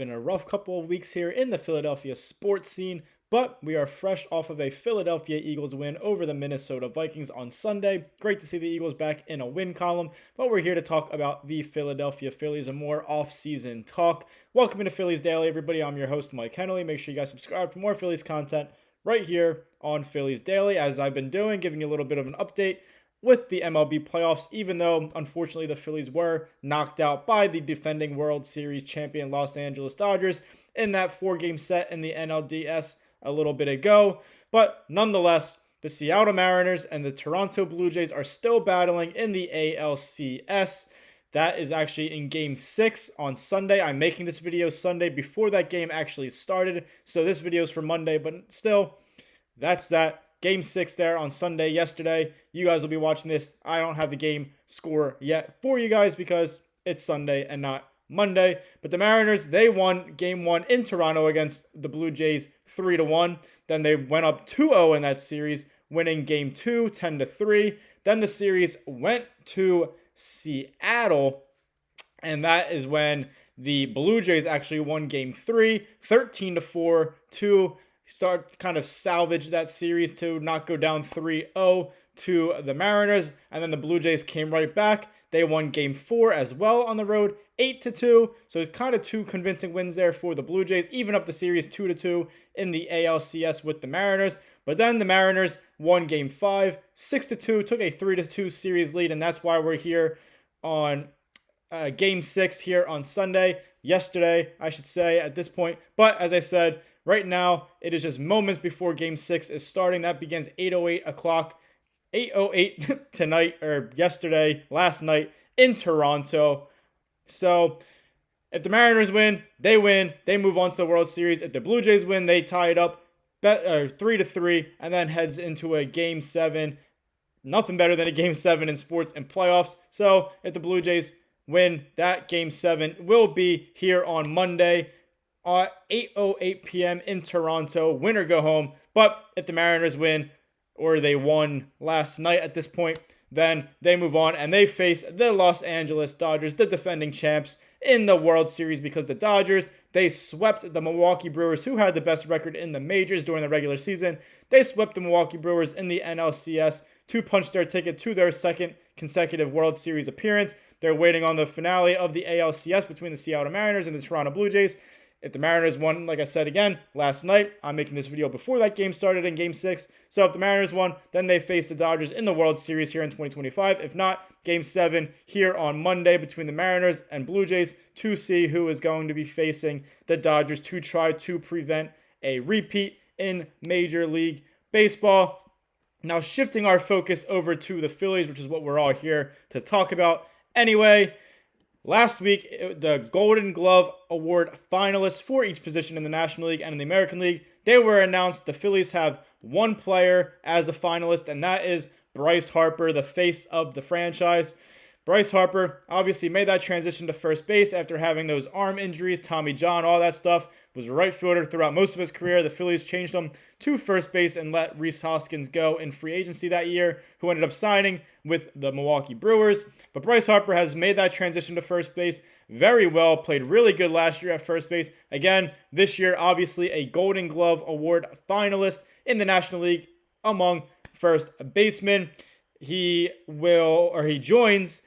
Been a rough couple of weeks here in the Philadelphia sports scene, but we are fresh off of a Philadelphia Eagles win over the Minnesota Vikings on Sunday. Great to see the Eagles back in a win column, but we're here to talk about the Philadelphia Phillies and more off-season talk. Welcome to Phillies Daily, everybody. I'm your host, Mike Henley. Make sure you guys subscribe for more Phillies content right here on Phillies Daily, as I've been doing, giving you a little bit of an update with the MLB playoffs, even though, unfortunately, the Phillies were knocked out by the defending World Series champion Los Angeles Dodgers in that four-game set in the NLDS a little bit ago. But nonetheless, the Seattle Mariners and the Toronto Blue Jays are still battling in the ALCS. That is actually in Game 6 on Sunday. I'm making this video Sunday before that game actually started, so this video is for Monday, but still, that's that. Game 6 there on Sunday yesterday. You guys will be watching this. I don't have the game score yet for you guys because it's Sunday and not Monday. But the Mariners, they won Game 1 in Toronto against the Blue Jays 3-1. Then they went up 2-0 in that series, winning Game 2 10-3. Then the series went to Seattle, and that is when the Blue Jays actually won Game 3 13-4 to start kind of salvage that series to not go down 3-0 to the Mariners. And then the Blue Jays came right back. They won Game 4 as well on the road, 8-2. So kind of two convincing wins there for the Blue Jays, even up the series 2-2 in the ALCS with the Mariners. But then the Mariners won Game 5, 6-2, took a 3-2 series lead, and that's why we're here on Game 6 here on Sunday. Yesterday, I should say, at this point. But as I said, right now, it is just moments before Game 6 is starting. That begins 8:08 tonight, or last night, in Toronto. So, if the Mariners win, they move on to the World Series. If the Blue Jays win, they tie it up 3-3, and then heads into a Game 7. Nothing better than a Game 7 in sports and playoffs. So, if the Blue Jays win, that Game 7 will be here on Monday at 8:08 p.m. in Toronto. Win or go home. But if the Mariners win, or they won last night at this point, then they move on and they face the Los Angeles Dodgers, the defending champs in the World Series, because the Dodgers, they swept the Milwaukee Brewers, who had the best record in the majors during the regular season. They swept the Milwaukee Brewers in the NLCS to punch their ticket to their second consecutive World Series appearance. They're waiting on the finale of the ALCS between the Seattle Mariners and the Toronto Blue Jays. If the Mariners won, like I said again, last night, I'm making this video before that game started in Game 6. So if the Mariners won, then they face the Dodgers in the World Series here in 2025. If not, Game 7 here on Monday between the Mariners and Blue Jays to see who is going to be facing the Dodgers to try to prevent a repeat in Major League Baseball. Now, shifting our focus over to the Phillies, which is what we're all here to talk about anyway. Last week, the Golden Glove Award finalists for each position in the National League and in the American League, they were announced. The Phillies have one player as a finalist, and that is Bryce Harper, the face of the franchise. Bryce Harper obviously made that transition to first base after having those arm injuries, Tommy John, all that stuff. Was a right fielder throughout most of his career. The Phillies changed him to first base and let Rhys Hoskins go in free agency that year, who ended up signing with the Milwaukee Brewers. But Bryce Harper has made that transition to first base very well, played really good last year at first base. Again, this year, obviously a Golden Glove Award finalist in the National League among first basemen. He joins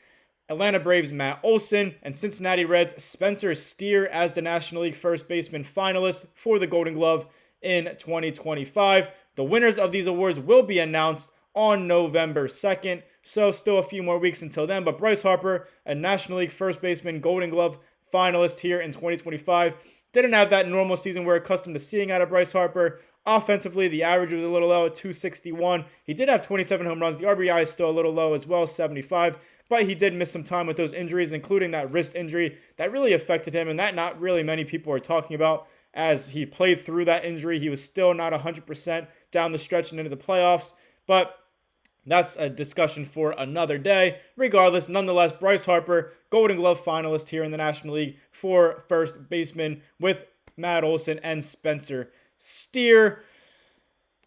Atlanta Braves' Matt Olson and Cincinnati Reds' Spencer Steer as the National League first baseman finalist for the Golden Glove in 2025. The winners of these awards will be announced on November 2nd, so still a few more weeks until then. But Bryce Harper, a National League first baseman Golden Glove finalist here in 2025, didn't have that normal season we're accustomed to seeing out of Bryce Harper. Offensively, the average was a little low at 261. He did have 27 home runs. The RBI is still a little low as well, 75. But he did miss some time with those injuries, including that wrist injury that really affected him, and that not really many people are talking about. As he played through that injury, he was still not 100% down the stretch and into the playoffs. But that's a discussion for another day. Regardless, nonetheless, Bryce Harper, Golden Glove finalist here in the National League for first baseman with Matt Olson and Spencer Steer.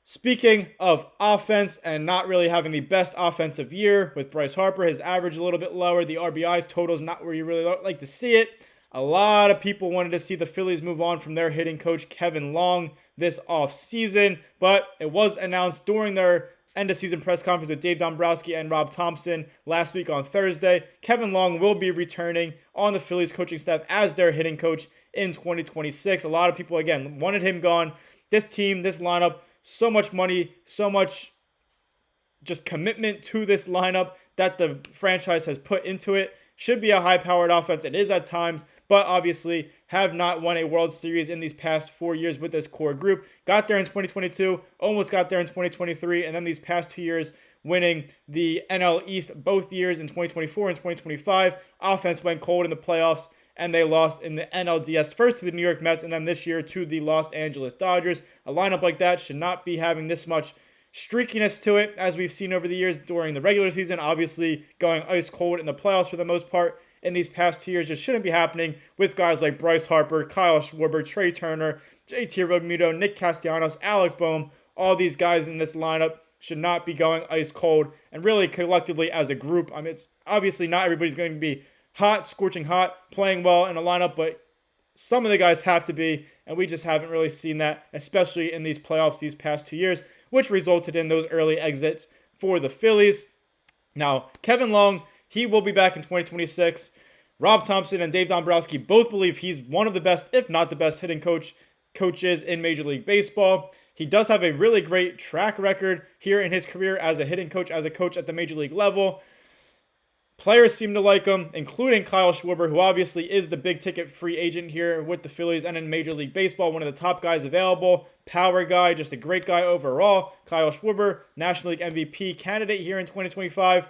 Speaking of offense and not really having the best offensive year with Bryce Harper, his average a little bit lower. The RBIs total is not where you really like to see it. A lot of people wanted to see the Phillies move on from their hitting coach, Kevin Long, this offseason, but it was announced during their end of season press conference with Dave Dombrowski and Rob Thompson last week on Thursday. Kevin Long will be returning on the Phillies coaching staff as their hitting coach in 2026. A lot of people, again, wanted him gone. This team, this lineup, so much money, so much just commitment to this lineup that the franchise has put into it. Should be a high-powered offense. It is at times, but obviously have not won a World Series in these past 4 years with this core group. Got there in 2022, almost got there in 2023, and then these past 2 years winning the NL East both years in 2024 and 2025. Offense went cold in the playoffs, and they lost in the NLDS first to the New York Mets, and then this year to the Los Angeles Dodgers. A lineup like that should not be having this much streakiness to it, as we've seen over the years during the regular season. Obviously, going ice cold in the playoffs for the most part in these past 2 years just shouldn't be happening with guys like Bryce Harper, Kyle Schwarber, Trey Turner, JT Realmuto, Nick Castellanos, Alec Bohm. All these guys in this lineup should not be going ice cold, and really collectively as a group. I mean, it's obviously not everybody's going to be hot, scorching hot, playing well in a lineup, but some of the guys have to be, and we just haven't really seen that, especially in these playoffs these past 2 years, which resulted in those early exits for the Phillies. Now, Kevin Long, he will be back in 2026. Rob Thompson and Dave Dombrowski both believe he's one of the best, if not the best, hitting coaches in Major League Baseball. He does have a really great track record here in his career as a hitting coach, as a coach at the Major League level. Players seem to like him, including Kyle Schwarber, who obviously is the big ticket free agent here with the Phillies and in Major League Baseball, one of the top guys available, power guy, just a great guy overall. Kyle Schwarber, National League MVP candidate here in 2025.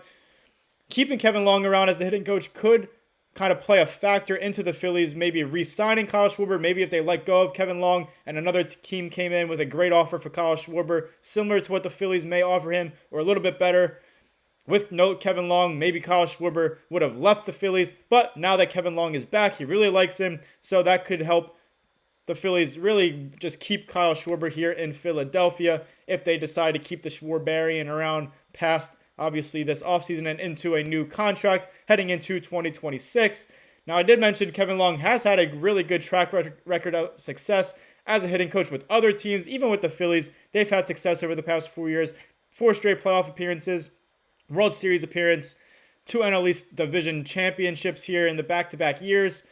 Keeping Kevin Long around as the hitting coach could kind of play a factor into the Phillies maybe re-signing Kyle Schwarber. Maybe if they let go of Kevin Long and another team came in with a great offer for Kyle Schwarber, similar to what the Phillies may offer him, or a little bit better. With no Kevin Long, maybe Kyle Schwarber would have left the Phillies, but now that Kevin Long is back, he really likes him, so that could help the Phillies really just keep Kyle Schwarber here in Philadelphia if they decide to keep the Schwarberian around past, obviously, this offseason and into a new contract heading into 2026. Now, I did mention Kevin Long has had a really good track record of success as a hitting coach with other teams. Even with the Phillies, they've had success over the past 4 years. 4 straight playoff appearances, World Series appearance, 2 NL East division championships here in the back-to-back years.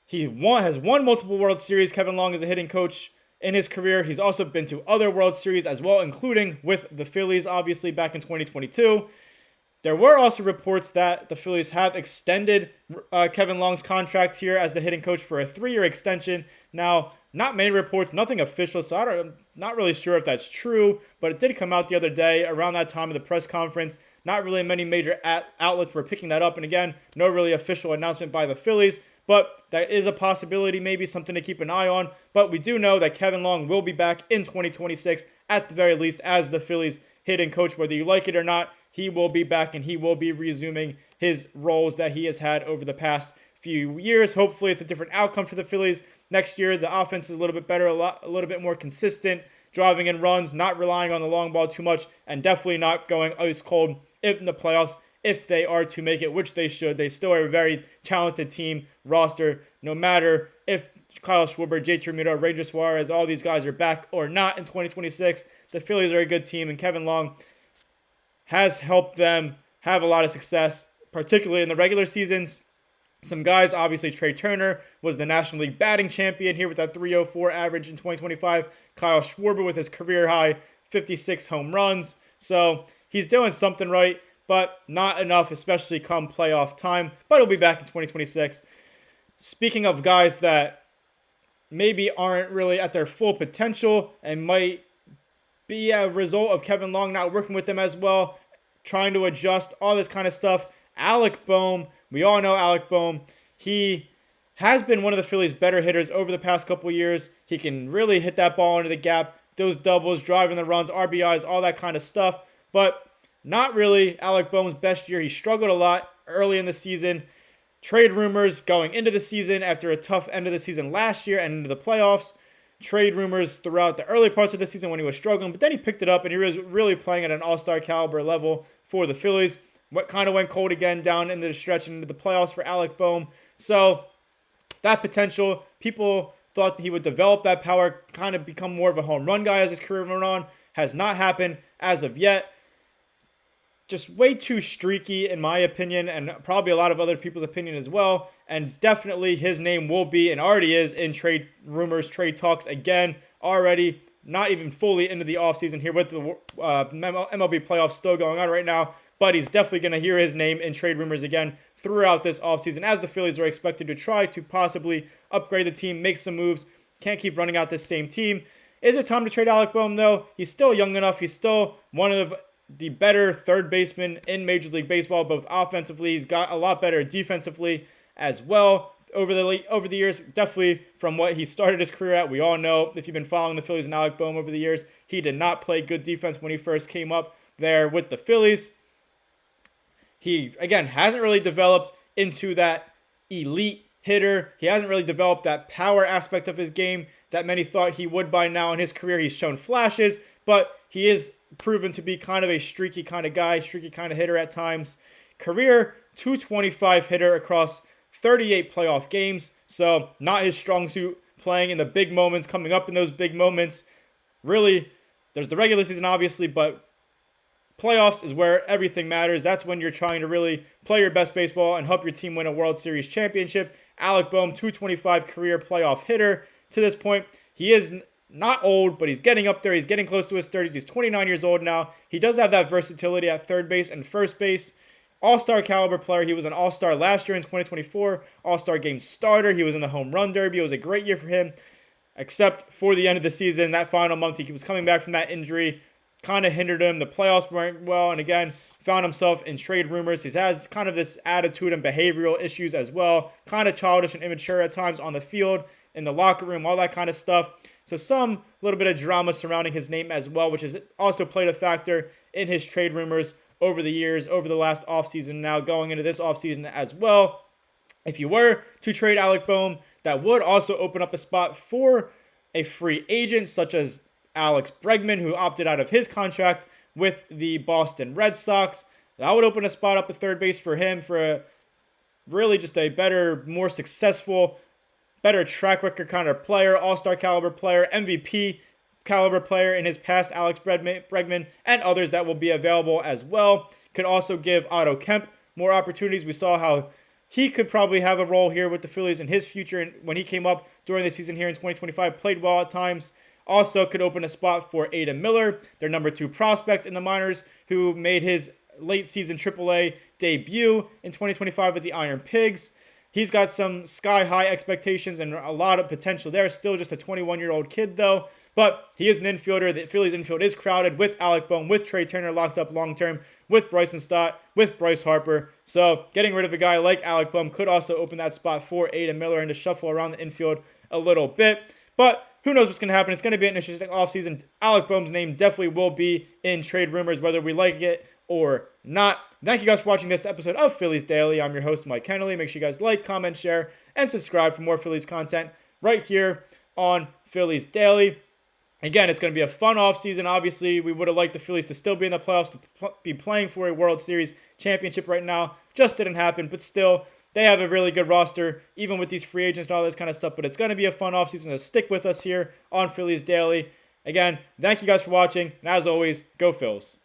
He has won multiple World Series, Kevin Long, as a hitting coach in his career. He's also been to other World Series as well, including with the Phillies, obviously, back in 2022. There were also reports that the Phillies have extended Kevin Long's contract here as the hitting coach for a 3-year extension. Now, not many reports, nothing official, so I'm not really sure if that's true, but it did come out the other day around that time of the press conference. Not really many major outlets were picking that up, and again, no really official announcement by the Phillies, but that is a possibility, maybe something to keep an eye on. But we do know that Kevin Long will be back in 2026, at the very least, as the Phillies hitting coach. Whether you like it or not, he will be back, and he will be resuming his roles that he has had over the past few years. Hopefully it's a different outcome for the Phillies next year. The offense is a little bit better, a little bit more consistent, driving in runs, not relying on the long ball too much, and definitely not going ice cold in the playoffs if they are to make it, which they should. They still are a very talented team roster, no matter if Kyle Schwarber, JT Realmuto, Ranger Suarez, all these guys are back or not in 2026. The Phillies are a good team, and Kevin Long has helped them have a lot of success, particularly in the regular seasons. Some guys, obviously Trey Turner was the National League batting champion here with that 304 average in 2025. Kyle Schwarber with his career high 56 home runs. So he's doing something right, but not enough, especially come playoff time. But he'll be back in 2026. Speaking of guys that maybe aren't really at their full potential and might be a result of Kevin Long not working with them as well, trying to adjust, all this kind of stuff. Alec Bohm, we all know Alec Bohm. He has been one of the Phillies' better hitters over the past couple years. He can really hit that ball into the gap, those doubles, driving the runs, RBIs, all that kind of stuff. But not really Alec Bohm's best year. He struggled a lot early in the season. Trade rumors going into the season after a tough end of the season last year and into the playoffs. Trade rumors throughout the early parts of the season when he was struggling, but then he picked it up and he was really playing at an all-star caliber level for the Phillies. What kind of went cold again down into the stretch and into the playoffs for Alec Bohm. So that potential. People thought that he would develop that power, kind of become more of a home run guy as his career went on. Has not happened as of yet. Just way too streaky in my opinion, and probably a lot of other people's opinion as well. And definitely his name will be, and already is, in trade rumors, trade talks again already. Not even fully into the offseason here with the MLB playoffs still going on right now. But he's definitely going to hear his name in trade rumors again throughout this offseason, as the Phillies are expected to try to possibly upgrade the team, make some moves. Can't keep running out this same team. Is it time to trade Alec Bohm, though? He's still young enough. He's still one of the better third basemen in Major League Baseball, both offensively. He's got a lot better defensively as well over the years. Definitely from what he started his career at. We all know, if you've been following the Phillies and Alec Bohm over the years, he did not play good defense when he first came up there with the Phillies. He, again, hasn't really developed into that elite hitter. He hasn't really developed that power aspect of his game that many thought he would by now in his career. He's shown flashes, but he is proven to be kind of a streaky kind of guy, streaky kind of hitter at times. Career 225 hitter across 38 playoff games, so not his strong suit, playing in the big moments, coming up in those big moments. Really, there's the regular season, obviously, but playoffs is where everything matters. That's when you're trying to really play your best baseball and help your team win a World Series championship. Alec Bohm, 225 career playoff hitter. To this point, he is not old, but he's getting up there. He's getting close to his 30s. He's 29 years old now. He does have that versatility at third base and first base. All-star caliber player. He was an all-star last year in 2024. All-star game starter. He was in the home run derby. It was a great year for him, except for the end of the season. That final month, he was coming back from that injury. Kind of hindered him. The playoffs weren't well, and again, found himself in trade rumors. He has kind of this attitude and behavioral issues as well. Kind of childish and immature at times on the field, in the locker room, all that kind of stuff. So some little bit of drama surrounding his name as well, which has also played a factor in his trade rumors over the years, over the last offseason, now going into this offseason as well. If you were to trade Alec Bohm, that would also open up a spot for a free agent such as Alex Bregman, who opted out of his contract with the Boston Red Sox. That would open a spot up at third base for him, for really just a better, more successful, better track record kind of player, all-star caliber player, MVP caliber player in his past, Alex Bregman, and others that will be available as well. Could also give Otto Kemp more opportunities. We saw how he could probably have a role here with the Phillies in his future, and when he came up during the season here in 2025, played well at times. Also could open a spot for Adam Miller, their number 2 prospect in the minors, who made his late season AAA debut in 2025 with the Iron Pigs. He's got some sky-high expectations and a lot of potential there. Still just a 21-year-old kid, though. But he is an infielder. The Phillies infield is crowded with Alec Bohm, with Trey Turner locked up long-term, with Bryson Stott, with Bryce Harper. So getting rid of a guy like Alec Bohm could also open that spot for Adam Miller and to shuffle around the infield a little bit. But who knows what's going to happen. It's going to be an interesting offseason. Alec Bohm's name definitely will be in trade rumors, whether we like it or not. Thank you guys for watching this episode of Phillies Daily. I'm your host, Mike Kennelly. Make sure you guys like, comment, share, and subscribe for more Phillies content right here on Phillies Daily. Again, it's going to be a fun offseason. Obviously, we would have liked the Phillies to still be in the playoffs, to be playing for a World Series championship right now. Just didn't happen, but still, they have a really good roster, even with these free agents and all this kind of stuff. But it's going to be a fun offseason, so stick with us here on Phillies Daily. Again, thank you guys for watching, and as always, go Phils.